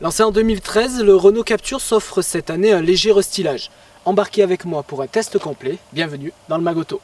Lancé en 2013, le Renault Captur s'offre cette année un léger restylage. Embarquez avec moi pour un test complet, bienvenue dans le Magoto.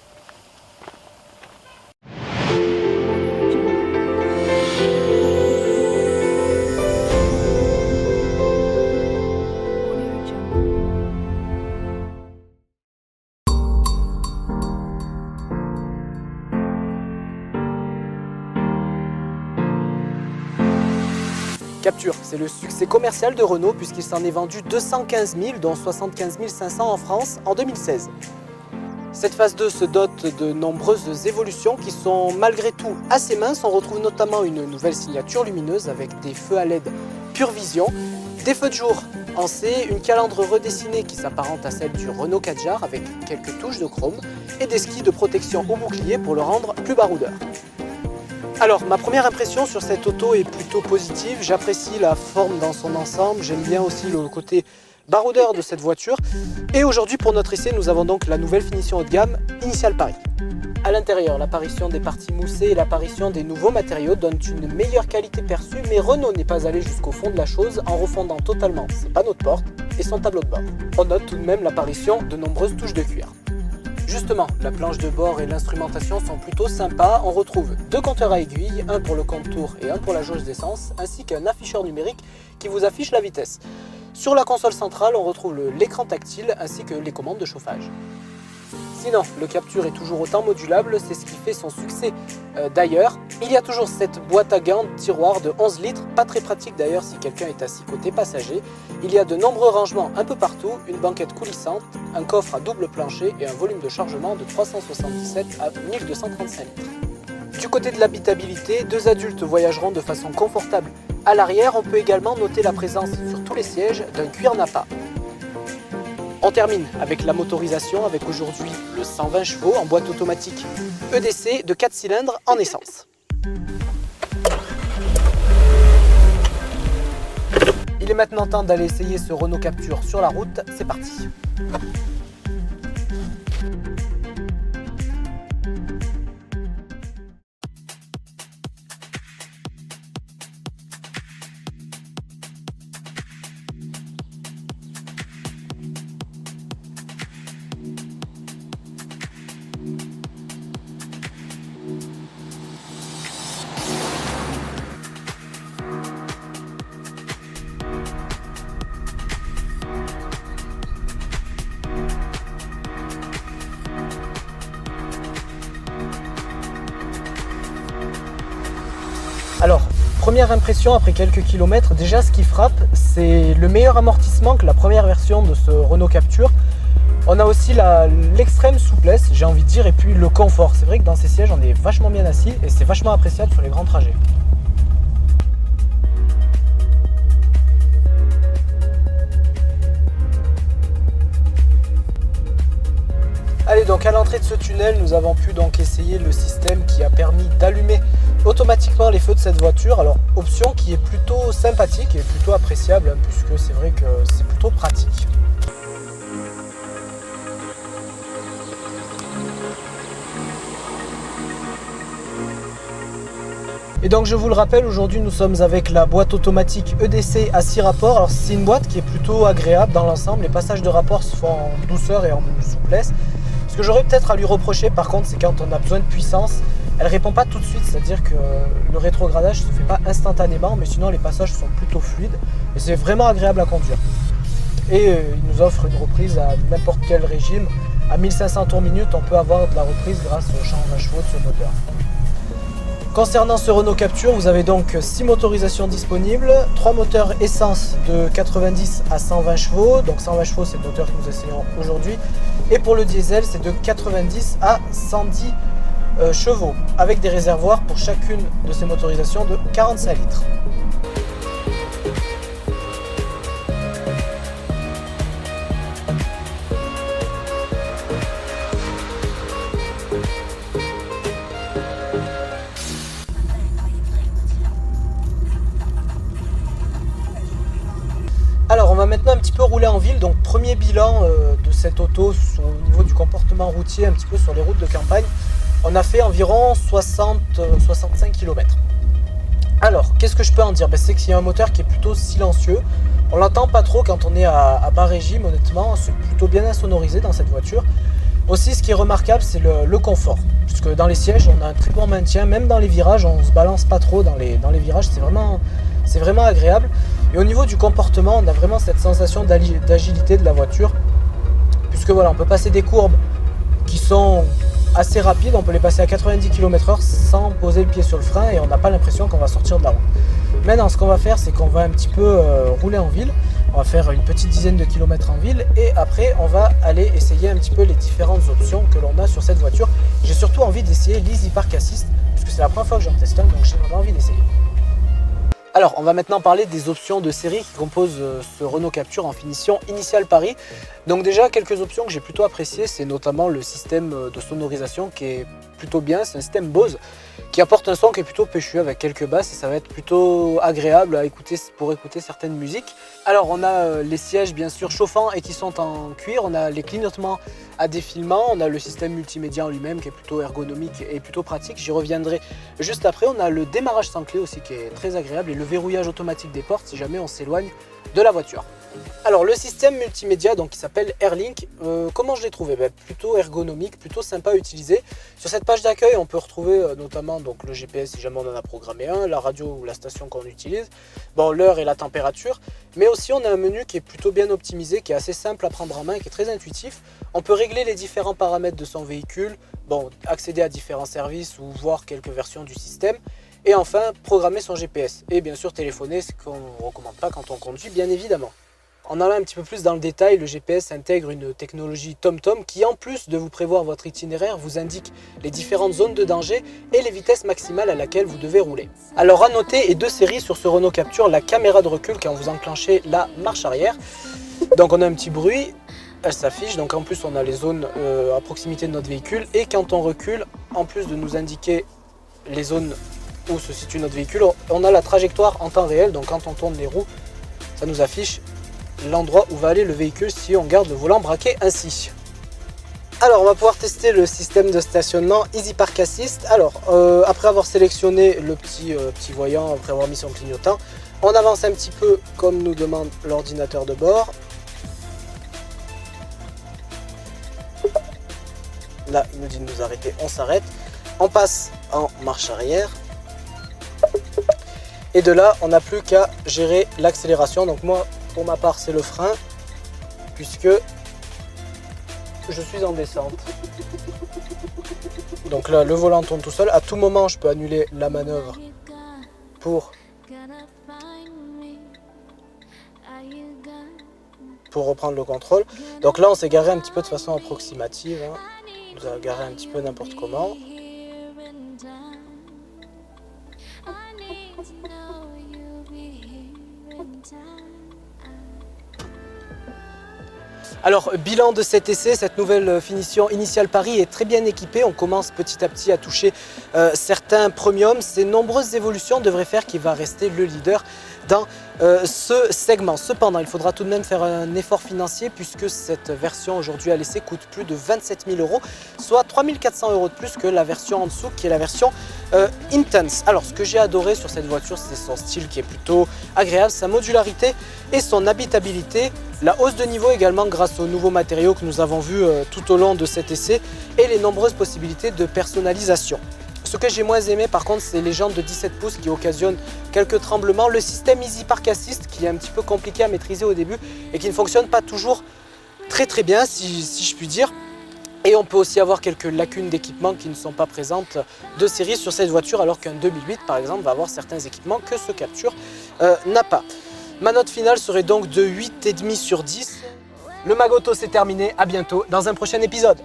Captur, c'est le succès commercial de Renault puisqu'il s'en est vendu 215 000, dont 75 500 en France en 2016. Cette phase 2 se dote de nombreuses évolutions qui sont malgré tout assez minces. On retrouve notamment une nouvelle signature lumineuse avec des feux à LED Pure Vision, des feux de jour en C, une calandre redessinée qui s'apparente à celle du Renault Kadjar avec quelques touches de chrome et des skis de protection au bouclier pour le rendre plus baroudeur. Alors, ma première impression sur cette auto est plutôt positive. J'apprécie la forme dans son ensemble. J'aime bien aussi le côté baroudeur de cette voiture. Et aujourd'hui, pour notre essai, nous avons donc la nouvelle finition haut de gamme Initial Paris. À l'intérieur, l'apparition des parties moussées et l'apparition des nouveaux matériaux donnent une meilleure qualité perçue, mais Renault n'est pas allé jusqu'au fond de la chose en refondant totalement ses panneaux de porte et son tableau de bord. On note tout de même l'apparition de nombreuses touches de cuir. Justement, la planche de bord et l'instrumentation sont plutôt sympas. On retrouve deux compteurs à aiguilles, un pour le compte-tours et un pour la jauge d'essence, ainsi qu'un afficheur numérique qui vous affiche la vitesse. Sur la console centrale, on retrouve l'écran tactile ainsi que les commandes de chauffage. Sinon, le Captur est toujours autant modulable, c'est ce qui fait son succès. D'ailleurs, il y a toujours cette boîte à gants de tiroir de 11 litres, pas très pratique d'ailleurs si quelqu'un est assis côté passager. Il y a de nombreux rangements un peu partout, une banquette coulissante, un coffre à double plancher et un volume de chargement de 377 à 1235 litres. Du côté de l'habitabilité, deux adultes voyageront de façon confortable. À l'arrière, on peut également noter la présence sur tous les sièges d'un cuir Nappa. On termine avec la motorisation avec aujourd'hui le 120 chevaux en boîte automatique EDC de 4 cylindres en essence. Il est maintenant temps d'aller essayer ce Renault Captur sur la route, c'est parti. Alors, première impression après quelques kilomètres, déjà ce qui frappe, c'est le meilleur amortissement que la première version de ce Renault Captur. On a aussi l'extrême souplesse, j'ai envie de dire, et puis le confort. C'est vrai que dans ces sièges, on est vachement bien assis et c'est vachement appréciable sur les grands trajets. Allez, donc à l'entrée de ce tunnel, nous avons pu donc essayer le système qui a permis d'allumer automatiquement les feux de cette voiture. Alors, option qui est plutôt sympathique et plutôt appréciable, puisque c'est vrai que c'est plutôt pratique. Et donc je vous le rappelle, aujourd'hui nous sommes avec la boîte automatique EDC à 6 rapports. Alors c'est une boîte qui est plutôt agréable dans l'ensemble, les passages de rapport se font en douceur et en souplesse. Ce que j'aurais peut-être à lui reprocher par contre, c'est quand on a besoin de puissance, elle ne répond pas tout de suite, c'est-à-dire que le rétrogradage ne se fait pas instantanément, mais sinon les passages sont plutôt fluides et c'est vraiment agréable à conduire. Et il nous offre une reprise à n'importe quel régime. À 1500 tours minute, on peut avoir de la reprise grâce au 120 chevaux de ce moteur. Concernant ce Renault Captur, vous avez donc 6 motorisations disponibles, 3 moteurs essence de 90 à 120 chevaux, donc 120 chevaux c'est le moteur que nous essayons aujourd'hui, et pour le diesel c'est de 90 à 110 chevaux, avec des réservoirs pour chacune de ces motorisations de 45 litres. Alors on va maintenant un petit peu rouler en ville, donc premier bilan de cette auto au niveau du comportement routier, un petit peu sur les routes de campagne. On a fait environ 60-65 km. Alors, qu'est-ce que je peux en dire? C'est qu'il y a un moteur qui est plutôt silencieux. On l'entend pas trop quand on est à bas régime, honnêtement. C'est plutôt bien insonorisé dans cette voiture. Aussi, ce qui est remarquable, c'est le confort. Puisque dans les sièges, on a un très bon maintien. Même dans les virages, on se balance pas trop dans les virages. C'est vraiment agréable. Et au niveau du comportement, on a vraiment cette sensation d'agilité de la voiture. Puisque voilà, on peut passer des courbes qui sont assez rapides. On peut les passer à 90 km/h sans poser le pied sur le frein. Et on n'a pas l'impression qu'on va sortir de la route. Maintenant, ce qu'on va faire, c'est qu'on va un petit peu rouler en ville. On va faire une petite dizaine de kilomètres en ville et après on va aller essayer un petit peu les différentes options que l'on a sur cette voiture. J'ai surtout envie d'essayer l'Easy Park Assist puisque c'est la première fois que j'en teste un, donc j'ai vraiment envie d'essayer. Alors on va maintenant parler des options de série qui composent ce Renault Captur en finition Initial Paris. Donc déjà quelques options que j'ai plutôt appréciées, c'est notamment le système de sonorisation qui est plutôt bien, c'est un système Bose qui apporte un son qui est plutôt péchu avec quelques basses et ça va être plutôt agréable à écouter pour écouter certaines musiques. Alors on a les sièges bien sûr chauffants et qui sont en cuir, on a les clignotements à défilement, on a le système multimédia en lui-même qui est plutôt ergonomique et plutôt pratique, j'y reviendrai juste après. On a le démarrage sans clé aussi qui est très agréable et le verrouillage automatique des portes si jamais on s'éloigne de la voiture. Alors le système multimédia donc, qui s'appelle AirLink, comment je l'ai trouvé? Plutôt ergonomique, plutôt sympa à utiliser. Sur cette page d'accueil on peut retrouver notamment donc, le GPS si jamais on en a programmé un, la radio ou la station qu'on utilise, bon, l'heure et la température, mais aussi on a un menu qui est plutôt bien optimisé, qui est assez simple à prendre en main et qui est très intuitif. On peut régler les différents paramètres de son véhicule, bon, accéder à différents services ou voir quelques versions du système. Et enfin, programmer son GPS. Et bien sûr, téléphoner, ce qu'on ne recommande pas quand on conduit, bien évidemment. En allant un petit peu plus dans le détail, le GPS intègre une technologie TomTom qui, en plus de vous prévoir votre itinéraire, vous indique les différentes zones de danger et les vitesses maximales à laquelle vous devez rouler. Alors à noter, et de série sur ce Renault Captur, la caméra de recul quand vous enclenchez la marche arrière. Donc on a un petit bruit, elle s'affiche, donc en plus on a les zones à proximité de notre véhicule. Et quand on recule, en plus de nous indiquer les zones où se situe notre véhicule, on a la trajectoire en temps réel, donc quand on tourne les roues, ça nous affiche l'endroit où va aller le véhicule si on garde le volant braqué ainsi. Alors on va pouvoir tester le système de stationnement Easy Park Assist. Alors après avoir sélectionné le petit voyant, après avoir mis son clignotant, on avance un petit peu comme nous demande l'ordinateur de bord. Là il nous dit de nous arrêter, on s'arrête. On passe en marche arrière. Et de là, on n'a plus qu'à gérer l'accélération. Donc moi, pour ma part, c'est le frein, puisque je suis en descente. Donc là, le volant tourne tout seul. À tout moment, je peux annuler la manœuvre pour reprendre le contrôle. Donc là, on s'est garé un petit peu de façon approximative. On nous a garé un petit peu n'importe comment. Alors, bilan de cet essai, cette nouvelle finition Initial Paris est très bien équipée. On commence petit à petit à toucher certains premiums. Ces nombreuses évolutions devraient faire qu'il va rester le leader dans ce segment. Cependant, il faudra tout de même faire un effort financier puisque cette version aujourd'hui à l'essai coûte plus de 27 000 €, soit 3 400 € de plus que la version en dessous qui est la version Intense. Alors, ce que j'ai adoré sur cette voiture, c'est son style qui est plutôt agréable, sa modularité et son habitabilité. La hausse de niveau également grâce aux nouveaux matériaux que nous avons vus tout au long de cet essai et les nombreuses possibilités de personnalisation. Ce que j'ai moins aimé par contre, c'est les jantes de 17 pouces qui occasionnent quelques tremblements, le système Easy Park Assist qui est un petit peu compliqué à maîtriser au début et qui ne fonctionne pas toujours très bien si je puis dire. Et on peut aussi avoir quelques lacunes d'équipement qui ne sont pas présentes de série sur cette voiture alors qu'un 2008 par exemple va avoir certains équipements que ce Captur n'a pas. Ma note finale serait donc de 8,5 sur 10. Le Magoto c'est terminé, à bientôt dans un prochain épisode.